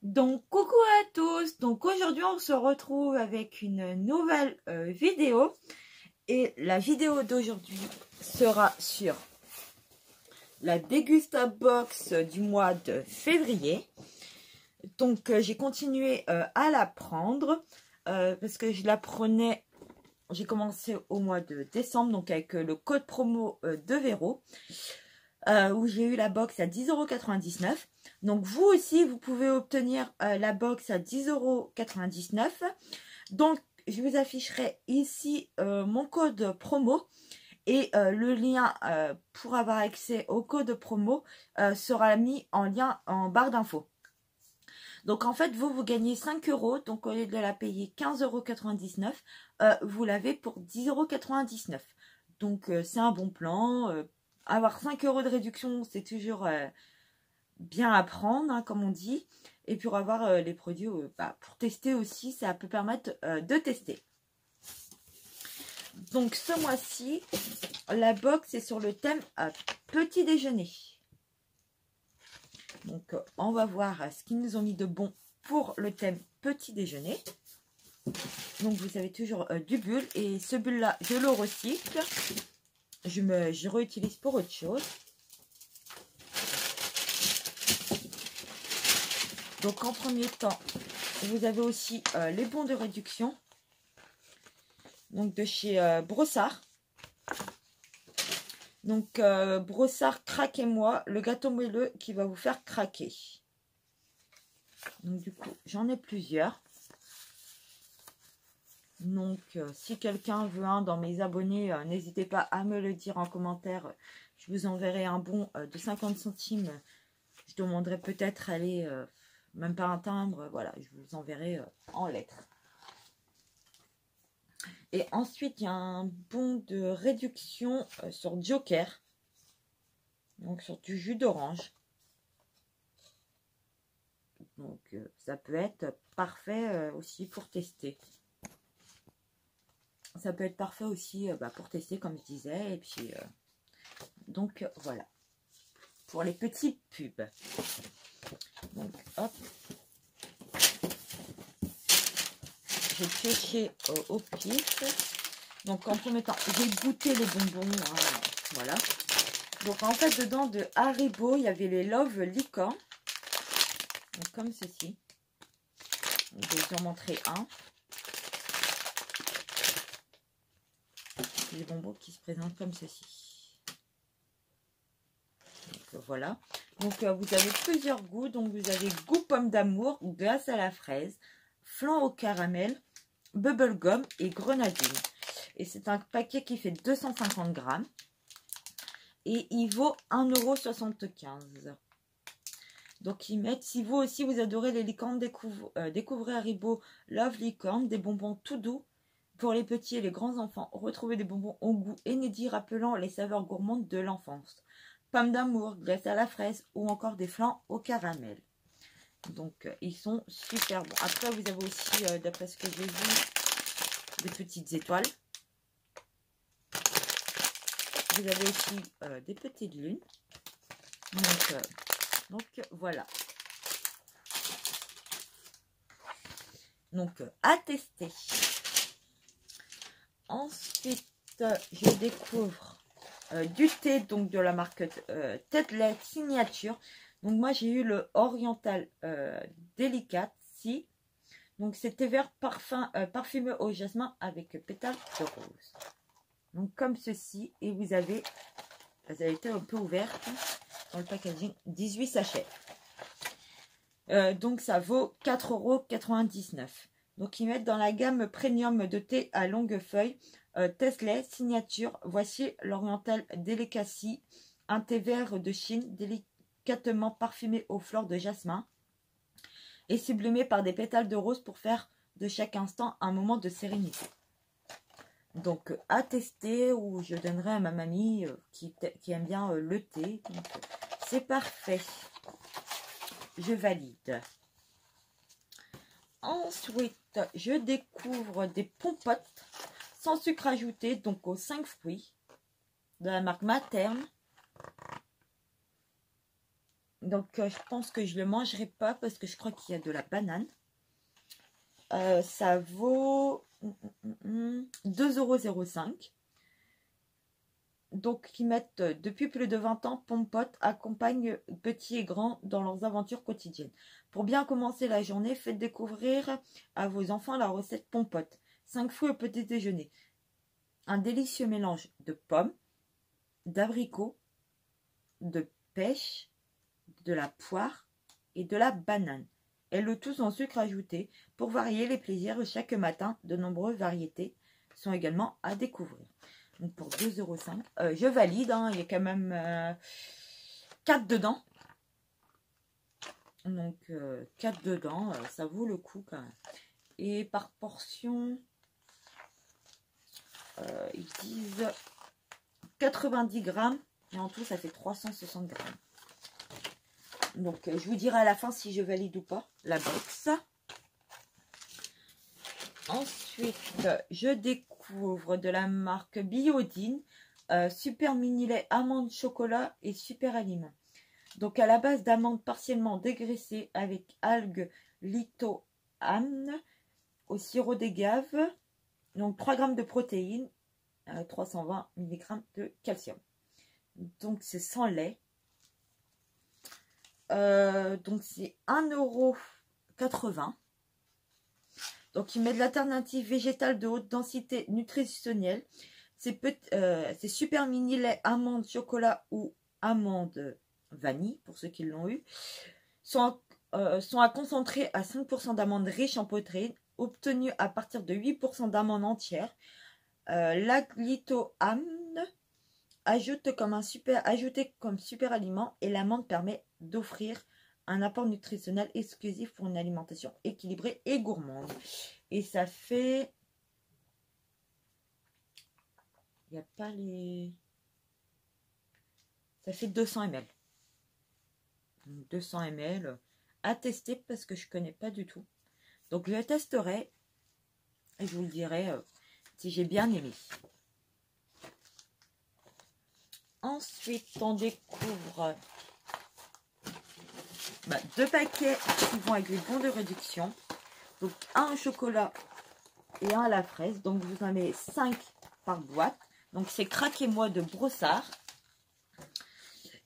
Donc coucou à tous, donc aujourd'hui on se retrouve avec une nouvelle vidéo et la vidéo d'aujourd'hui sera sur la Dégusta Box du mois de février. Donc j'ai continué à la prendre parce que je la prenais, j'ai commencé au mois de décembre donc avec le code promo de Véro. Où j'ai eu la box à 10,99 €. Donc vous aussi, vous pouvez obtenir la box à 10,99 €. Donc je vous afficherai ici mon code promo. Et le lien pour avoir accès au code promo sera mis en lien en barre d'infos. Donc en fait, vous gagnez 5 €. Donc au lieu de la payer 15,99 €, vous l'avez pour 10,99 €. Donc c'est un bon plan. Avoir 5 € de réduction, c'est toujours bien à prendre, hein, comme on dit. Et pour avoir les produits, pour tester aussi, ça peut permettre de tester. Donc ce mois-ci, la box est sur le thème petit déjeuner. Donc on va voir ce qu'ils nous ont mis de bon pour le thème petit déjeuner. Donc vous avez toujours du bulle. Et ce bulle-là, je le recycle. Je réutilise pour autre chose. Donc en premier temps, vous avez aussi les bons de réduction. Donc de chez Brossard. Donc Brossard, craquez-moi, le gâteau moelleux qui va vous faire craquer. Donc du coup, j'en ai plusieurs. Donc, si quelqu'un veut un dans mes abonnés, n'hésitez pas à me le dire en commentaire. Je vous enverrai un bon de 50 centimes. Je demanderai peut-être, allez, même pas un timbre. Voilà, je vous enverrai en lettres. Et ensuite, il y a un bon de réduction sur Joker. Donc, sur du jus d'orange. Donc, ça peut être parfait aussi pour tester. Ça peut être parfait aussi pour tester, comme je disais. Et puis, donc, voilà. Pour les petits pubs. Donc, hop. J'ai pioché au pif. Donc, en premier temps, j'ai goûté les bonbons. Hein, voilà. Donc, en fait, dedans de Haribo, il y avait les Love Licorne. Donc, comme ceci. Donc, je vais vous en montrer un. Les bonbons qui se présentent comme ceci. Donc voilà. Donc vous avez plusieurs goûts. Donc vous avez goût pomme d'amour, glace à la fraise, flan au caramel, bubblegum et grenadine. Et c'est un paquet qui fait 250 grammes. Et il vaut 1,75 €. Donc ils mettent, si vous aussi vous adorez les licornes, découvrez Haribo Love Licorne, des bonbons tout doux. Pour les petits et les grands enfants, retrouvez des bonbons au goût inédit rappelant les saveurs gourmandes de l'enfance. Pomme d'amour, glace à la fraise ou encore des flans au caramel. Donc, ils sont super bons. Après, vous avez aussi, d'après ce que j'ai vu, des petites étoiles. Vous avez aussi des petites lunes. Donc voilà. Donc, à tester. Ensuite, je découvre du thé, donc de la marque Tetley Signature. Donc moi, j'ai eu le Oriental Delicacy. Donc c'est thé vert parfumé au jasmin avec pétales de rose. Donc comme ceci. Et vous avez été un peu ouverte dans le packaging, 18 sachets. Donc ça vaut 4,99 €. Donc, ils mettent dans la gamme premium de thé à longue feuille, Tetley Signature. Voici l'Oriental Delicacy, un thé vert de Chine, délicatement parfumé aux fleurs de jasmin et sublimé par des pétales de rose pour faire de chaque instant un moment de sérénité. Donc, à tester, ou je donnerai à ma mamie qui aime bien le thé. C'est parfait. Je valide. Ensuite, je découvre des pompotes sans sucre ajouté, donc aux 5 fruits, de la marque Materne. Donc, je pense que je ne le mangerai pas parce que je crois qu'il y a de la banane. Ça vaut 2,05 €. Donc, ils mettent depuis plus de 20 ans, Pom'Pot accompagne petits et grands dans leurs aventures quotidiennes. Pour bien commencer la journée, faites découvrir à vos enfants la recette Pom'Pot. 5 fruits au petit déjeuner. Un délicieux mélange de pommes, d'abricots, de pêche, de la poire et de la banane. Et le tout sans sucre ajouté. Pour varier les plaisirs chaque matin, de nombreuses variétés sont également à découvrir. Donc pour 2,05 €, je valide, hein, il y a quand même 4 dedans. Donc 4 dedans, ça vaut le coup quand même. Et par portion, ils disent 90 grammes. Et en tout, ça fait 360 grammes. Donc je vous dirai à la fin si je valide ou pas la box. Ensuite, je découvre de la marque Biodine, super mini lait amande chocolat et super aliment. Donc à la base d'amandes partiellement dégraissées avec algues lithoamnes au sirop d'agave. Donc 3 grammes de protéines, 320 mg de calcium. Donc c'est sans lait. Donc c'est 1,80 €. Donc, il met de l'alternative végétale de haute densité nutritionnelle. C'est super mini lait, amande, chocolat ou amande vanille, pour ceux qui l'ont eu. Sont à concentrer à 5% d'amandes riches en protéines, obtenues à partir de 8% d'amandes entières. L'aglitoamne ajouté comme super aliment, et l'amande permet d'offrir un apport nutritionnel exclusif pour une alimentation équilibrée et gourmande. Et ça fait... Il n'y a pas les... Ça fait 200 ml. 200 ml à tester parce que je ne connais pas du tout. Donc je testerai et je vous le dirai si j'ai bien aimé. Ensuite, on découvre... 2 paquets qui vont avec les bons de réduction. Donc un au chocolat et un à la fraise. Donc vous en avez 5 par boîte. Donc c'est Craquez-moi de Brossard.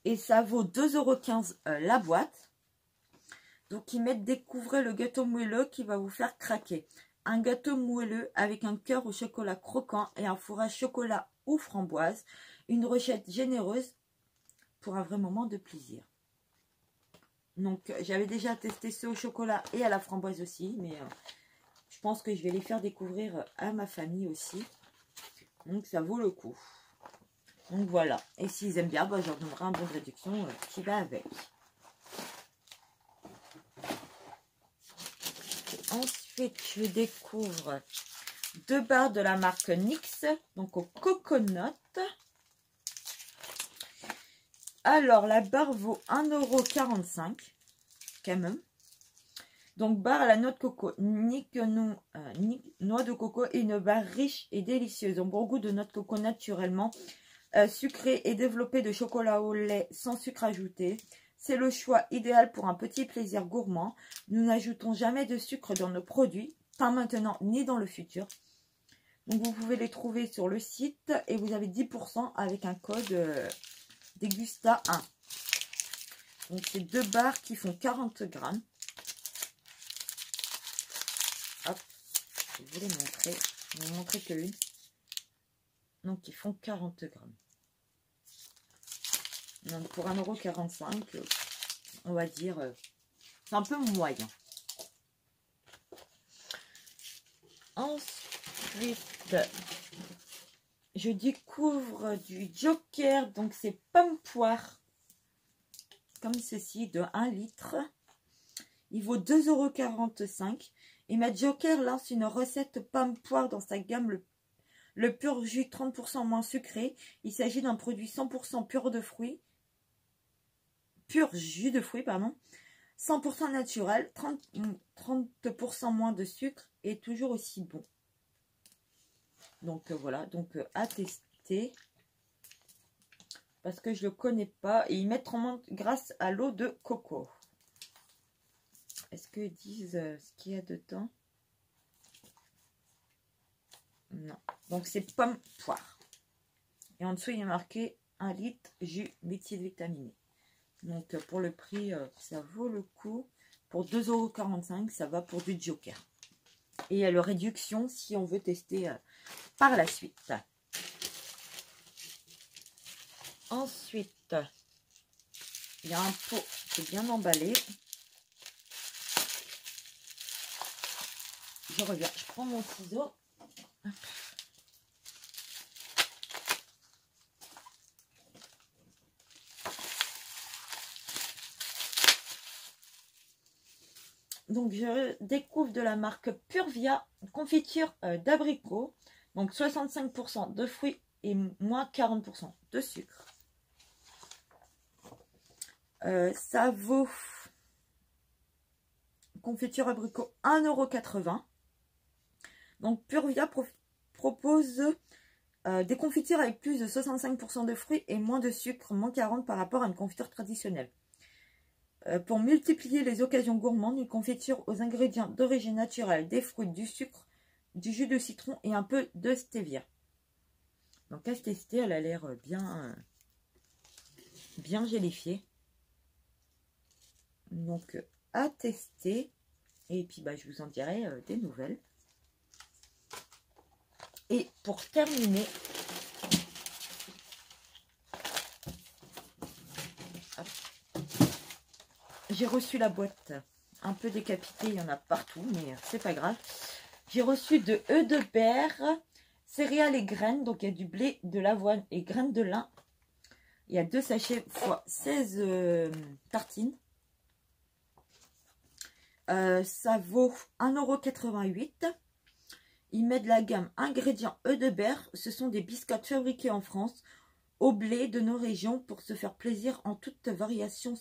Et ça vaut 2,15 € la boîte. Donc ils mettent découvrir le gâteau moelleux qui va vous faire craquer. Un gâteau moelleux avec un cœur au chocolat croquant et un fourrage chocolat ou framboise. Une recette généreuse pour un vrai moment de plaisir. Donc, j'avais déjà testé ceux au chocolat et à la framboise aussi. Mais je pense que je vais les faire découvrir à ma famille aussi. Donc, ça vaut le coup. Donc, voilà. Et s'ils aiment bien, je leur donnerai un bon de réduction qui va avec. Ensuite, je découvre 2 barres de la marque NYX. Donc, au coconut. Alors, la barre vaut 1,45 € quand même. Donc, barre à la noix de coco, noix de coco et une barre riche et délicieuse. Un bon goût de noix de coco naturellement sucré et développé de chocolat au lait sans sucre ajouté. C'est le choix idéal pour un petit plaisir gourmand. Nous n'ajoutons jamais de sucre dans nos produits, pas maintenant ni dans le futur. Donc, vous pouvez les trouver sur le site et vous avez 10% avec un code Dégusta1. Donc, c'est 2 barres qui font 40 grammes. Hop, je vais vous les montrer. Je vais vous montrer que une. Donc, ils font 40 grammes. Donc, pour 1,45 €, on va dire, c'est un peu moyen. Ensuite, je découvre du Joker. Donc, c'est pomme poire. Comme ceci, de 1 litre. Il vaut 2,45 €. Et ma Joker lance une recette pomme poire dans sa gamme le pur jus 30% moins sucré. Il s'agit d'un produit 100% pur de fruits. Pur jus de fruits, pardon. 100% naturel, 30% moins de sucre et toujours aussi bon. Donc voilà, donc à tester. parce que je le connais pas. Et ils mettent en menthe grâce à l'eau de coco. Est-ce qu'ils disent ce qu'il y a dedans? Non. Donc c'est pomme poire. Et en dessous il y a marqué 1 litre jus multivitaminé. Donc pour le prix, ça vaut le coup. Pour 2,45 €, ça va pour du Joker. Et il y a le réduction si on veut tester par la suite. Ensuite, il y a un pot qui est bien emballé. Je reviens, je prends mon ciseau. Hop. Donc je découvre de la marque Purvia, confiture d'abricot. Donc 65% de fruits et moins 40% de sucre. Ça vaut, confiture abricot, 1,80 €. Donc Purvia propose des confitures avec plus de 65% de fruits et moins de sucre, moins 40 par rapport à une confiture traditionnelle. Pour multiplier les occasions gourmandes, une confiture aux ingrédients d'origine naturelle, des fruits, du sucre, du jus de citron et un peu de stevia. Donc à tester, elle a l'air bien gélifiée. Donc à tester. Et puis bah, je vous en dirai des nouvelles. Et pour terminer, j'ai reçu la boîte un peu décapitée, il y en a partout, mais c'est pas grave. J'ai reçu de œufs de berre, céréales et graines, donc il y a du blé, de l'avoine et graines de lin. Il y a 2 sachets x 16 tartines. Ça vaut 1,88 €. Il met de la gamme ingrédients œufs de berre. Ce sont des biscottes fabriqués en France au blé de nos régions pour se faire plaisir en toute variation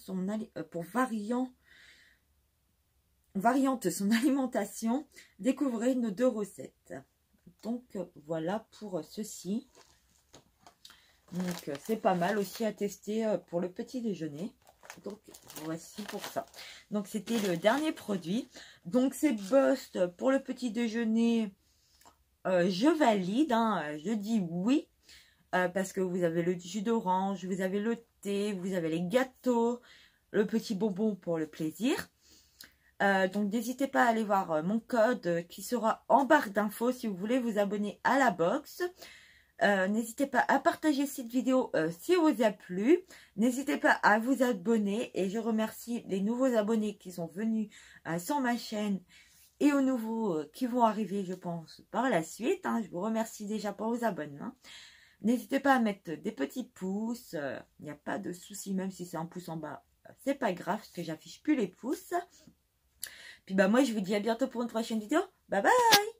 variante son alimentation. Découvrez nos 2 recettes. Donc voilà pour ceci. Donc c'est pas mal aussi à tester pour le petit déjeuner. Donc voici pour ça. Donc c'était le dernier produit. Donc c'est Boost pour le petit déjeuner. Je valide, hein, je dis oui. Parce que vous avez le jus d'orange, vous avez le thé, vous avez les gâteaux, le petit bonbon pour le plaisir. Donc n'hésitez pas à aller voir mon code qui sera en barre d'infos si vous voulez vous abonner à la box. N'hésitez pas à partager cette vidéo si vous a plu. N'hésitez pas à vous abonner. Et je remercie les nouveaux abonnés qui sont venus sur ma chaîne. Et aux nouveaux qui vont arriver, je pense, par la suite. Hein. Je vous remercie déjà pour vos abonnements. N'hésitez pas à mettre des petits pouces. Il n'y a pas de souci, même si c'est un pouce en bas. C'est pas grave, parce que j'affiche plus les pouces. Puis bah moi, je vous dis à bientôt pour une prochaine vidéo. Bye bye!